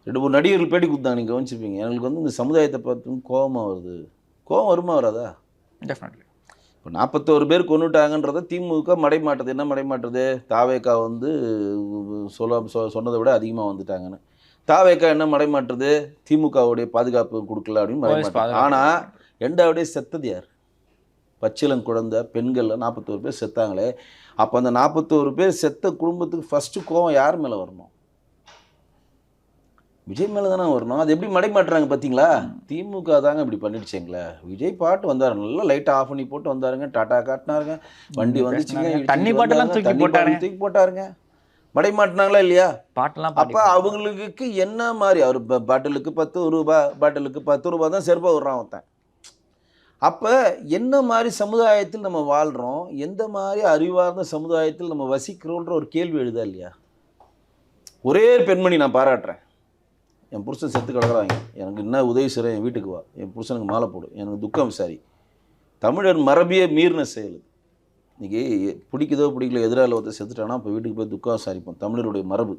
2 3 நடிகர்கள் பேட்டி கொடுத்தாங்க, நீங்கள் கவனிச்சிருப்பீங்க. எங்களுக்கு வந்து இந்த சமுதாயத்தை பார்த்து கோபமாக வருது. கோபம் வருமா வராதா? டெஃபினெட்லி. இப்போ 41 பேர் கொன்னுட்டாங்கன்றத திமுக மடைமாட்டுது. என்ன மடைமாட்டுது? தாவேக்கா வந்து சொன்னதை விட அதிகமாக வந்துட்டாங்கன்னு. தாவேக்கா என்ன மடைமாட்டுது? திமுகவுடைய பாதுகாப்பு கொடுக்கல அப்படின்னு மடைமாட்டுது. ஆனால் 2வது செத்தது யார்? பச்சிளங்குழந்தை பெண்கள் 41 பேர் செத்தாங்களே. அப்போ அந்த 41 பேர் செத்த குடும்பத்துக்கு ஃபஸ்ட்டு கோவம் யார் மேலே வரணும்? விஜய் மேலே தானே வரணும். அது எப்படி மடைமாட்டுறாங்க பார்த்தீங்களா? திமுக தாங்க இப்படி பண்ணிடுச்சேங்களே. விஜய் பாட்டு வந்தார், நல்லா லைட்டாக ஆஃப் பண்ணி போட்டு வந்தாருங்க, டாட்டா காட்டினாருங்க, வண்டி வந்துச்சுங்க, தண்ணி பாட்டெல்லாம் தூக்கி போட்டாருங்க. மடைமாட்டினாங்களா இல்லையா? பாட்டெல்லாம். அப்போ அவங்களுக்கு என்ன மாதிரி அவர் பாட்டிலுக்கு 10 ரூபா, பாட்டிலுக்கு 10 ரூபா தான் செருப்பா விட்றான் ஒருத்தன். அப்போ என்ன மாதிரி சமுதாயத்தில் நம்ம வாழ்கிறோம், எந்த மாதிரி அறிவார்ந்த சமுதாயத்தில் நம்ம வசிக்கிறோன்ற ஒரு கேள்வி எழுதா இல்லையா? ஒரே பெண்மணி நான் பாராட்டுறேன். என் புருஷன் செத்து கிடக்குறாங்க, எனக்கு என்ன உதவி செய்கிறேன், என் வீட்டுக்கு வா, என் புருஷனுக்கு மாலை போடு, எனக்கு துக்கம் விசாரி. தமிழர் மரபியே மீறின செயல். இன்றைக்கி பிடிக்குதோ பிடிக்கல, எதிரால் ஒருத்தர் செத்துட்டானா இப்போ வீட்டுக்கு போய் துக்கம் விசாரிப்போம். தமிழருடைய மரபு.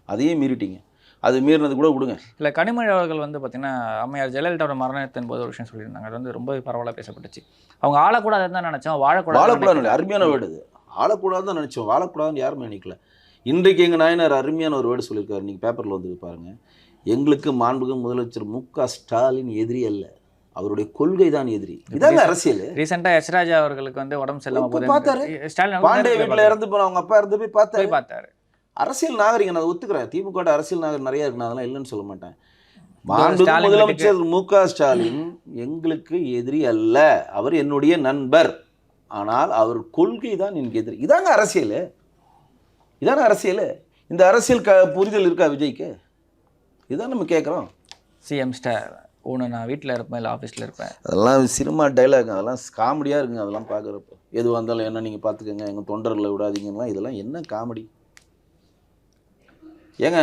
அதையே மீறிட்டீங்க. அது மீறினது கூட விடுங்க. இல்லை, கனிமொழி அவர்கள் வந்து பார்த்தீங்கன்னா அம்மையார் ஜெயலலிதாவோட மரணத்தின் போது ஒரு விஷயம் சொல்லியிருந்தாங்க. அது வந்து ரொம்ப பரவலாக பேசப்பட்டுச்சு. அவங்க ஆளக்கூடாதுன்னு தான் நினச்சோம், வாழக்கூடாது. அருமையான வேர்டு அது. ஆளக்கூடாது தான் நினச்சோம், வாழக்கூடாதுன்னு யாருமே நினைக்கல. இன்றைக்கு எங்கள் நாயனார் அருமையான ஒரு வேர்டு சொல்லியிருக்காரு. நீங்கள் பேப்பரில் வந்து பாருங்கள். எங்களுக்கு மாண்புமிகு முதலமைச்சர் மு.க. ஸ்டாலின் எதிரி அல்ல, அவருடைய கொள்கை தான் எதிரி. இதாங்க அரசியல். ரீசெண்டாக எஸ் ராஜா அவர்களுக்கு வந்து உடம்பு சரியில்லாம பார்த்தாரு. ஸ்டாலின் பாண்டே வீட்டில் இறந்து போன அவங்க அப்பா இறந்து போய் பார்த்தாரு. அரசியல் நாகரிகம் நான் ஒத்துக்கிறேன். திமுக அரசியல் நாகரிகம் நிறைய இருக்கு, அதெல்லாம் இல்லைன்னு சொல்ல மாட்டேன். மாண்புமிகு முதலமைச்சர் மு.க. ஸ்டாலின் எங்களுக்கு எதிரி அல்ல, அவர் என்னுடைய நண்பர், ஆனால் அவர் கொள்கை தான் எனக்கு எதிரி. இதாங்க அரசியல். இதான அரசியல். இந்த அரசியல் புரிதல் இருக்கா விஜய்க்கு? இதான் நம்ம கேட்குறோம். சிஎம் ஸ்டார் ஒன்று நான் வீட்டில் இருப்பேன், இல்லை ஆஃபீஸில் இருப்பேன், அதெல்லாம் சினிமா டைலாக், அதெல்லாம் காமெடியாக இருக்குங்க. அதெல்லாம் பார்க்குறப்ப எதுவாக இருந்தாலும் என்ன நீங்கள் பார்த்துக்கோங்க, எங்கள் தொண்டர்களை விடாதீங்கன்னா, இதெல்லாம் என்ன காமெடி ஏங்க?